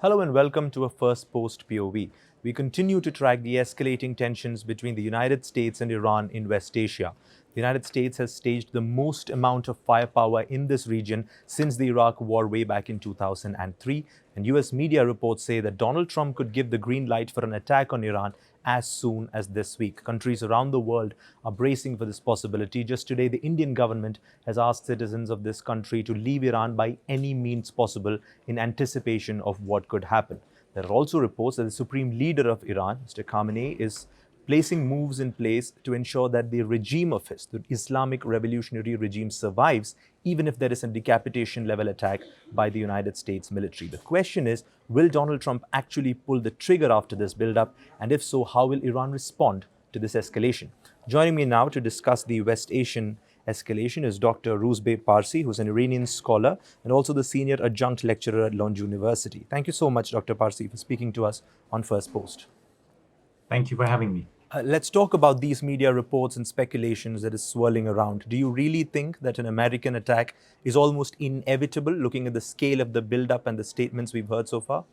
Hello and welcome to a Firstpost POV. We continue to track the escalating tensions between the United States and Iran in West Asia. The United States has staged the most amount of firepower in this region since the Iraq War way back in 2003, and US media reports say that Donald Trump could give the green light for an attack on Iran as soon as this week. Countries around the world are bracing for this possibility. Just today, the Indian government has asked citizens of this country to leave Iran by any means possible in anticipation of what could happen. There are also reports that the supreme leader of Iran, Mr. Khamenei, is placing moves in place to ensure that the regime of his, the Islamic revolutionary regime, survives, even if there is a decapitation level attack by the United States military. The question is, will Donald Trump actually pull the trigger after this buildup? And if so, how will Iran respond to this escalation? Joining me now to discuss the West Asian escalation is Dr. Rouzbeh Parsi, who's an Iranian scholar and also the senior adjunct lecturer at Lund University. Thank you so much, Dr. Parsi, for speaking to us on Firstpost. Thank you for having me. Let's talk about these media reports and speculations that is swirling around. Do you really think that an American attack is almost inevitable, looking at the scale of the buildup and the statements we've heard so far?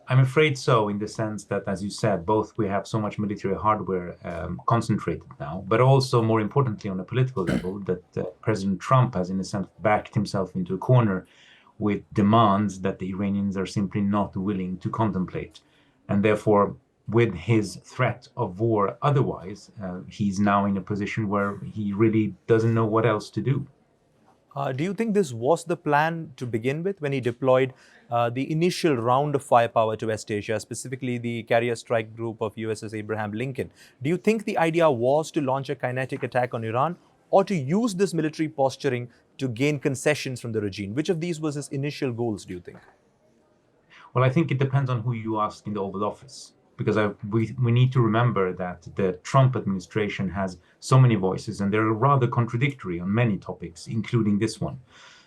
I'm afraid so, in the sense that, as you said, both we have so much military hardware concentrated now, but also, more importantly, on a political level, that President Trump has, in a sense, backed himself into a corner with demands that the Iranians are simply not willing to contemplate. And therefore, with his threat of war otherwise, he's now in a position where he really doesn't know what else to do. Do you think this was the plan to begin with when he deployed the initial round of firepower to West Asia, specifically the carrier strike group of USS Abraham Lincoln? Do you think the idea was to launch a kinetic attack on Iran or to use this military posturing to gain concessions from the regime? Which of these was his initial goals, do you think? Well, I think it depends on who you ask in the Oval Office, because we need to remember that the Trump administration has so many voices, and they're rather contradictory on many topics, including this one.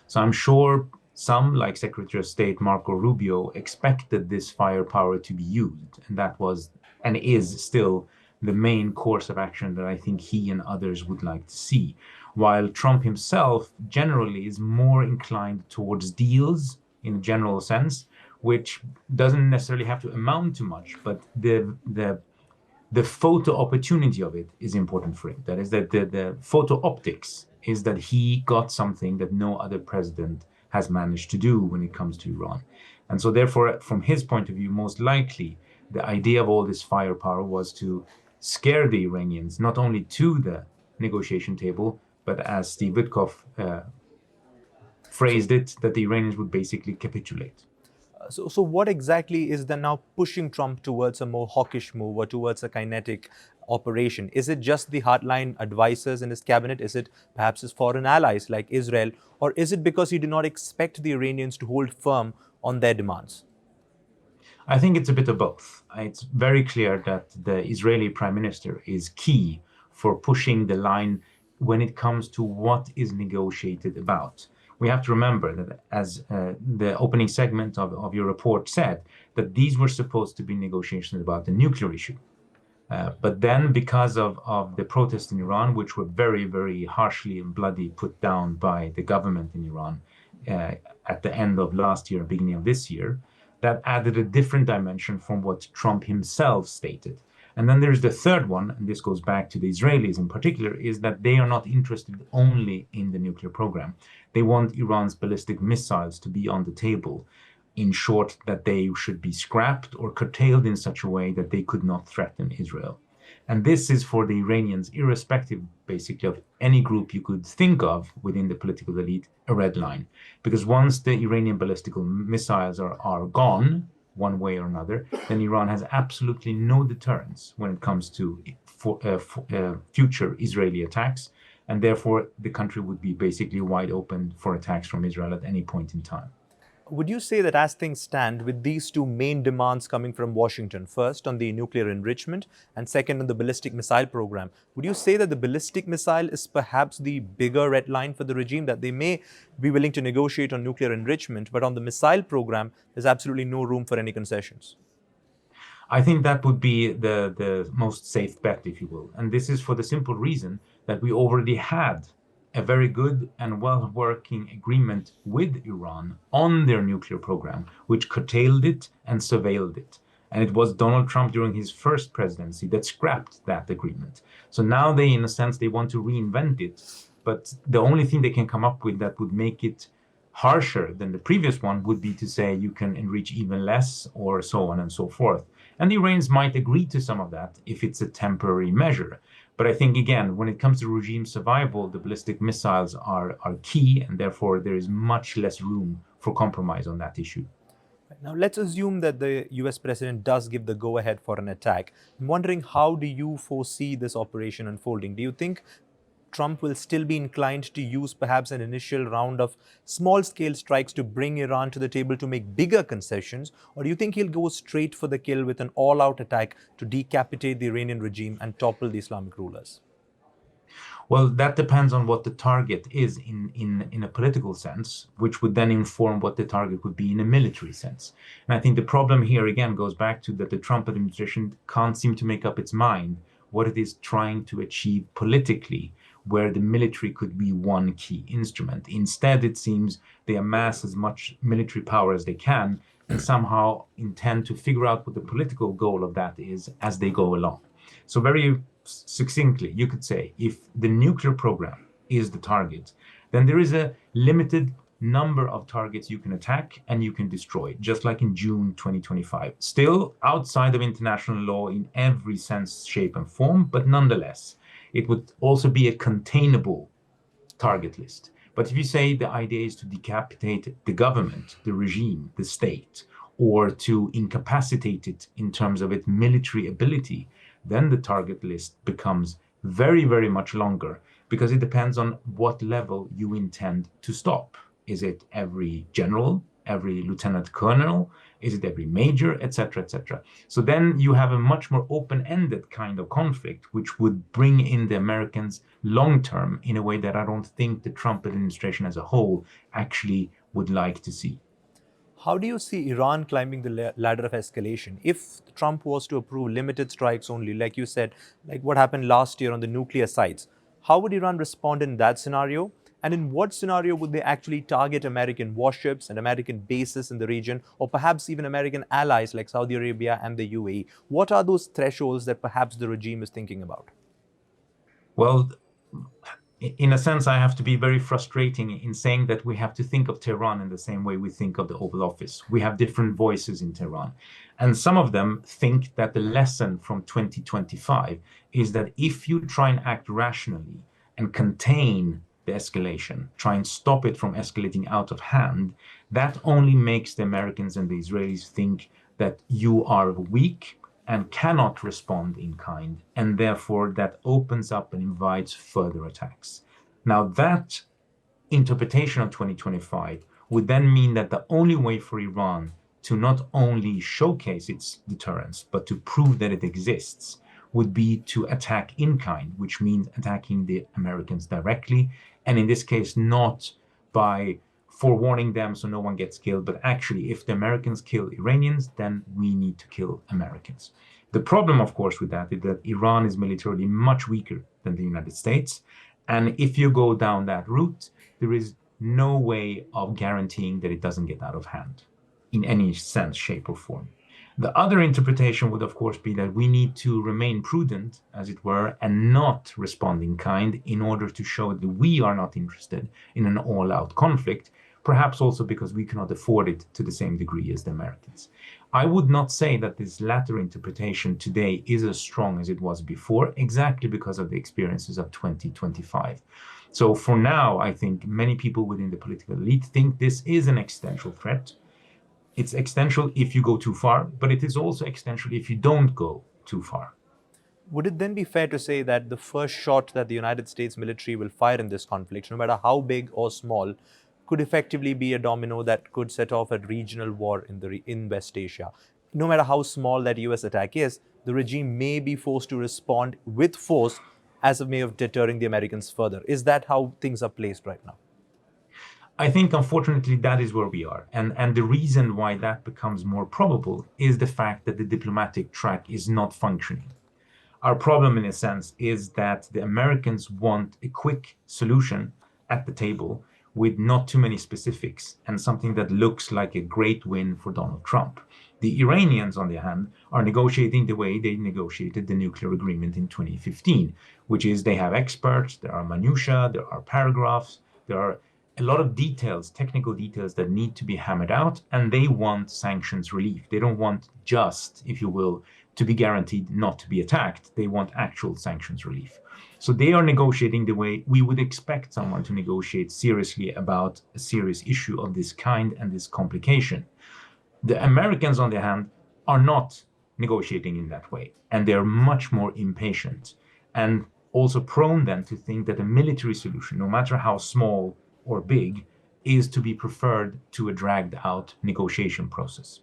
So I'm sure some, like Secretary of State Marco Rubio, expected this firepower to be used, and that was and is still the main course of action that I think he and others would like to see. While Trump himself generally is more inclined towards deals in a general sense, which doesn't necessarily have to amount to much, but the photo opportunity of it is important for him. That is, that the photo optics is that he got something that no other president has managed to do when it comes to Iran. And so therefore, from his point of view, most likely, the idea of all this firepower was to scare the Iranians, not only to the negotiation table, but as Steve Witkoff phrased it, that the Iranians would basically capitulate. So what exactly is then now pushing Trump towards a more hawkish move or towards a kinetic operation? Is it just the hardline advisors in his cabinet? Is it perhaps his foreign allies like Israel? Or is it because he did not expect the Iranians to hold firm on their demands? I think it's a bit of both. It's very clear that the Israeli prime minister is key for pushing the line when it comes to what is negotiated about. We have to remember that, as the opening segment of your report said, that these were supposed to be negotiations about the nuclear issue. But then, because of the protests in Iran, which were very, very harshly and bloody put down by the government in Iran at the end of last year, beginning of this year, that added a different dimension from what Trump himself stated. And then there's the third one, and this goes back to the Israelis in particular, is that they are not interested only in the nuclear program. They want Iran's ballistic missiles to be on the table. In short, that they should be scrapped or curtailed in such a way that they could not threaten Israel. And this is for the Iranians, irrespective basically of any group you could think of within the political elite, a red line. Because once the Iranian ballistic missiles are gone, one way or another, then Iran has absolutely no deterrence when it comes to future Israeli attacks. And therefore, the country would be basically wide open for attacks from Israel at any point in time. Would you say that as things stand, with these two main demands coming from Washington, first on the nuclear enrichment and second on the ballistic missile program, would you say that the ballistic missile is perhaps the bigger red line for the regime, that they may be willing to negotiate on nuclear enrichment, but on the missile program, there's absolutely no room for any concessions? I think that would be the most safe bet, if you will. And this is for the simple reason that we already had a very good and well-working agreement with Iran on their nuclear program, which curtailed it and surveilled it. And it was Donald Trump during his first presidency that scrapped that agreement. So now they, in a sense, they want to reinvent it. But the only thing they can come up with that would make it harsher than the previous one would be to say you can enrich even less or so on and so forth. And the Iranians might agree to some of that if it's a temporary measure. But I think, again, when it comes to regime survival, the ballistic missiles are key, and therefore there is much less room for compromise on that issue. Now, let's assume that the US president does give the go ahead for an attack. I'm wondering, how do you foresee this operation unfolding? Do you think Trump will still be inclined to use perhaps an initial round of small scale strikes to bring Iran to the table to make bigger concessions? Or do you think he'll go straight for the kill with an all out attack to decapitate the Iranian regime and topple the Islamic rulers? Well, that depends on what the target is in a political sense, which would then inform what the target would be in a military sense. And I think the problem here again goes back to that the Trump administration can't seem to make up its mind what it is trying to achieve politically, where the military could be one key instrument. Instead, it seems they amass as much military power as they can and somehow intend to figure out what the political goal of that is as they go along. So very succinctly, you could say, if the nuclear program is the target, then there is a limited number of targets you can attack and you can destroy, just like in June 2025. Still outside of international law in every sense, shape, and form, but nonetheless, it would also be a containable target list. But if you say the idea is to decapitate the government, the regime, the state, or to incapacitate it in terms of its military ability, then the target list becomes very, very much longer because it depends on what level you intend to stop. Is it every general, every lieutenant colonel? Is it every major, etc., etc.? So then you have a much more open-ended kind of conflict, which would bring in the Americans long-term in a way that I don't think the Trump administration as a whole actually would like to see. How do you see Iran climbing the ladder of escalation? If Trump was to approve limited strikes only, like you said, like what happened last year on the nuclear sites, how would Iran respond in that scenario? And in what scenario would they actually target American warships and American bases in the region, or perhaps even American allies like Saudi Arabia and the UAE? What are those thresholds that perhaps the regime is thinking about? Well, in a sense, I have to be very frustrating in saying that we have to think of Tehran in the same way we think of the Oval Office. We have different voices in Tehran. And some of them think that the lesson from 2025 is that if you try and act rationally and contain the escalation, try and stop it from escalating out of hand, that only makes the Americans and the Israelis think that you are weak and cannot respond in kind, and therefore that opens up and invites further attacks. Now, that interpretation of 2025 would then mean that the only way for Iran to not only showcase its deterrence, but to prove that it exists, would be to attack in kind, which means attacking the Americans directly, and in this case, not by forewarning them so no one gets killed, but actually, if the Americans kill Iranians, then we need to kill Americans. The problem, of course, with that is that Iran is militarily much weaker than the United States. And if you go down that route, there is no way of guaranteeing that it doesn't get out of hand in any sense, shape, or form. The other interpretation would, of course, be that we need to remain prudent, as it were, and not respond in kind in order to show that we are not interested in an all-out conflict, perhaps also because we cannot afford it to the same degree as the Americans. I would not say that this latter interpretation today is as strong as it was before, exactly because of the experiences of 2025. So for now, I think many people within the political elite think this is an existential threat. It's existential if you go too far, but it is also existential if you don't go too far. Would it then be fair to say that the first shot that the United States military will fire in this conflict, no matter how big or small, could effectively be a domino that could set off a regional war in West Asia? No matter how small that US attack is, the regime may be forced to respond with force as a way of deterring the Americans further. Is that how things are placed right now? I think, unfortunately, that is where we are. And the reason why that becomes more probable is the fact that the diplomatic track is not functioning. Our problem, in a sense, is that the Americans want a quick solution at the table with not too many specifics and something that looks like a great win for Donald Trump. The Iranians, on the other hand, are negotiating the way they negotiated the nuclear agreement in 2015, which is they have experts, there are minutiae, there are paragraphs, there are a lot of details, technical details that need to be hammered out, and they want sanctions relief. They don't want just, if you will, to be guaranteed not to be attacked. They want actual sanctions relief. So they are negotiating the way we would expect someone to negotiate seriously about a serious issue of this kind and this complication. The Americans, on the other hand, are not negotiating in that way, and they're much more impatient and also prone then to think that a military solution, no matter how small or big, is to be preferred to a dragged out negotiation process.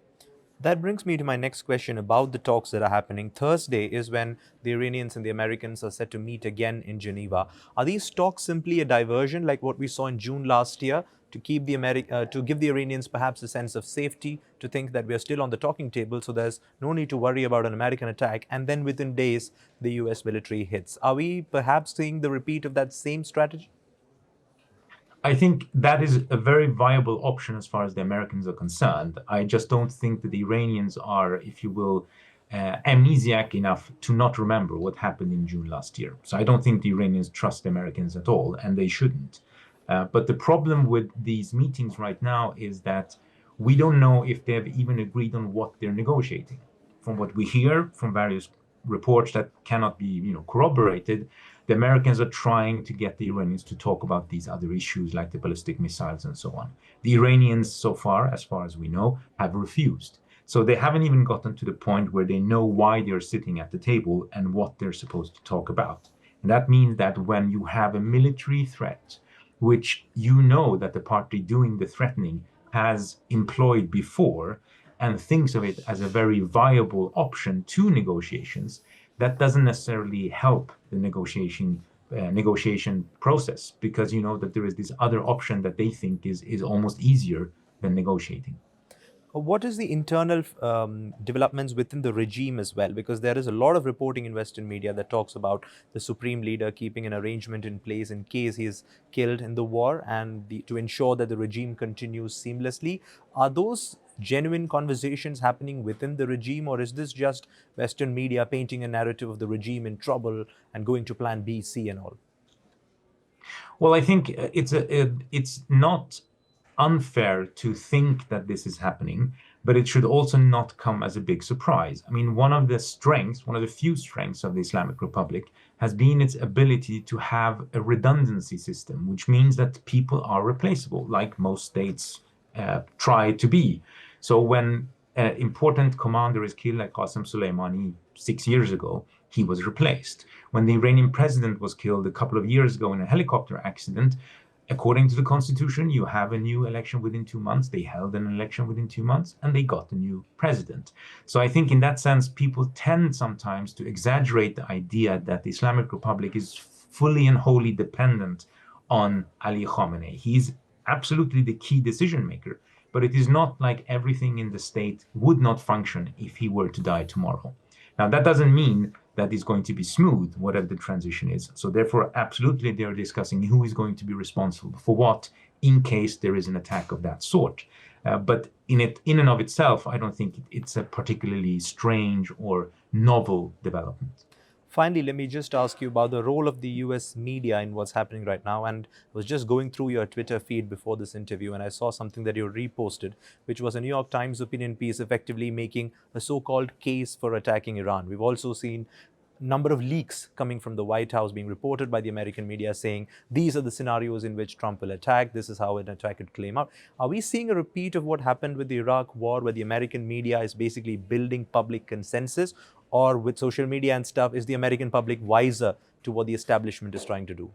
That brings me to my next question about the talks that are happening. Thursday is when the Iranians and the Americans are set to meet again in Geneva. Are these talks simply a diversion, like what we saw in June last year, to keep to give the Iranians perhaps a sense of safety, to think that we are still on the talking table, so there's no need to worry about an American attack, and then within days the US military hits? Are we perhaps seeing the repeat of that same strategy? I think that is a very viable option as far as the Americans are concerned. I just don't think that the Iranians are, if you will, amnesiac enough to not remember what happened in June last year. So I don't think the Iranians trust the Americans at all, and they shouldn't. But the problem with these meetings right now is that we don't know if they've even agreed on what they're negotiating. From what we hear from various reports that cannot be, corroborated, the Americans are trying to get the Iranians to talk about these other issues like the ballistic missiles and so on. The Iranians, so far as we know, have refused. So they haven't even gotten to the point where they know why they're sitting at the table and what they're supposed to talk about. And that means that when you have a military threat, which you know that the party doing the threatening has employed before and thinks of it as a very viable option to negotiations, that doesn't necessarily help the negotiation process, because you know that there is this other option that they think is almost easier than negotiating. What is the internal developments within the regime as well? Because there is a lot of reporting in Western media that talks about the supreme leader keeping an arrangement in place in case he is killed in the war, and to ensure that the regime continues seamlessly. Are those genuine conversations happening within the regime, or is this just Western media painting a narrative of the regime in trouble and going to plan B, C, and all? Well, I think it's not unfair to think that this is happening, but it should also not come as a big surprise. I mean, one of the few strengths of the Islamic Republic has been its ability to have a redundancy system, which means that people are replaceable, like most states try to be. So when an important commander is killed, like Qasem Soleimani 6 years ago, he was replaced. When the Iranian president was killed a couple of years ago in a helicopter accident, according to the constitution, you have a new election within 2 months. They held an election within 2 months and they got a new president. So I think in that sense, people tend sometimes to exaggerate the idea that the Islamic Republic is fully and wholly dependent on Ali Khamenei. He's absolutely the key decision maker, but it is not like everything in the state would not function if he were to die tomorrow. Now, that doesn't mean that it's going to be smooth, whatever the transition is. So therefore, absolutely, they're discussing who is going to be responsible for what in case there is an attack of that sort. But in and of itself, I don't think it's a particularly strange or novel development. Finally, let me just ask you about the role of the US media in what's happening right now. And I was just going through your Twitter feed before this interview, and I saw something that you reposted, which was a New York Times opinion piece effectively making a so-called case for attacking Iran. We've also seen number of leaks coming from the White House being reported by the American media saying these are the scenarios in which Trump will attack, this is how an attack could claim out. Are we seeing a repeat of what happened with the Iraq war, where the American media is basically building public consensus? Or with social media and stuff, is the American public wiser to what the establishment is trying to do?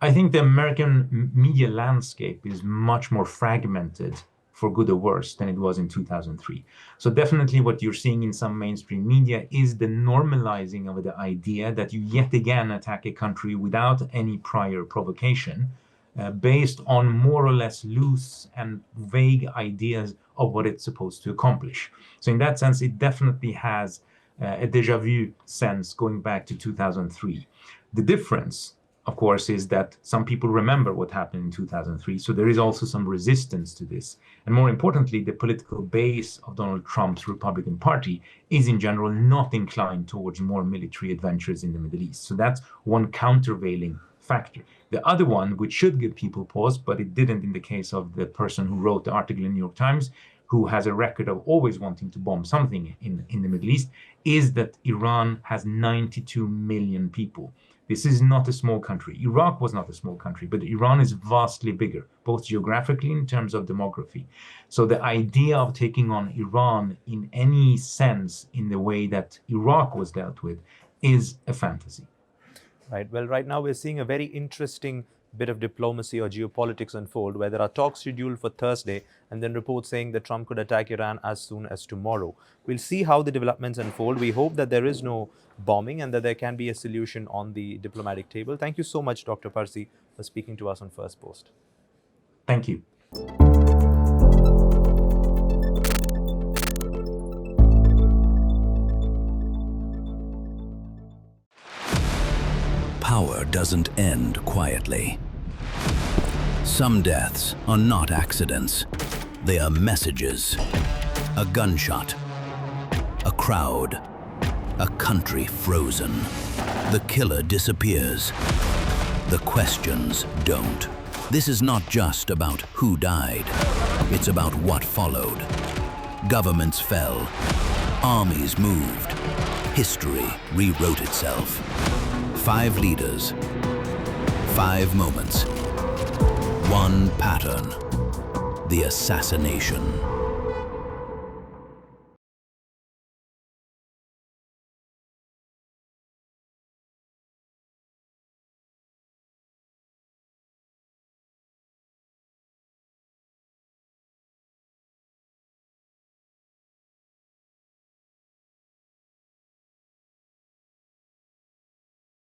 I think the American media landscape is much more fragmented, for good or worse, than it was in 2003. So definitely what you're seeing in some mainstream media is the normalizing of the idea that you yet again attack a country without any prior provocation, based on more or less loose and vague ideas of what it's supposed to accomplish. So in that sense, it definitely has a déjà vu sense going back to 2003. The difference of course, is that some people remember what happened in 2003. So there is also some resistance to this. And more importantly, the political base of Donald Trump's Republican Party is in general not inclined towards more military adventures in the Middle East. So that's one countervailing factor. The other one, which should give people pause, but it didn't in the case of the person who wrote the article in New York Times, who has a record of always wanting to bomb something in the Middle East, is that Iran has 92 million people. This is not a small country. Iraq was not a small country, but Iran is vastly bigger, both geographically in terms of demography. So the idea of taking on Iran in any sense in the way that Iraq was dealt with is a fantasy. Right. Well, right now we're seeing a very interesting bit of diplomacy or geopolitics unfold, where there are talks scheduled for Thursday and then reports saying that Trump could attack Iran as soon as tomorrow. We'll see how the developments unfold. We hope that there is no bombing and that there can be a solution on the diplomatic table. Thank you so much, Dr. Parsi, for speaking to us on Firstpost. Thank you. Power doesn't end quietly. Some deaths are not accidents. They are messages. A gunshot. A crowd. A country frozen. The killer disappears. The questions don't. This is not just about who died. It's about what followed. Governments fell. Armies moved. History rewrote itself. 5 leaders, 5 moments, one pattern, the assassination.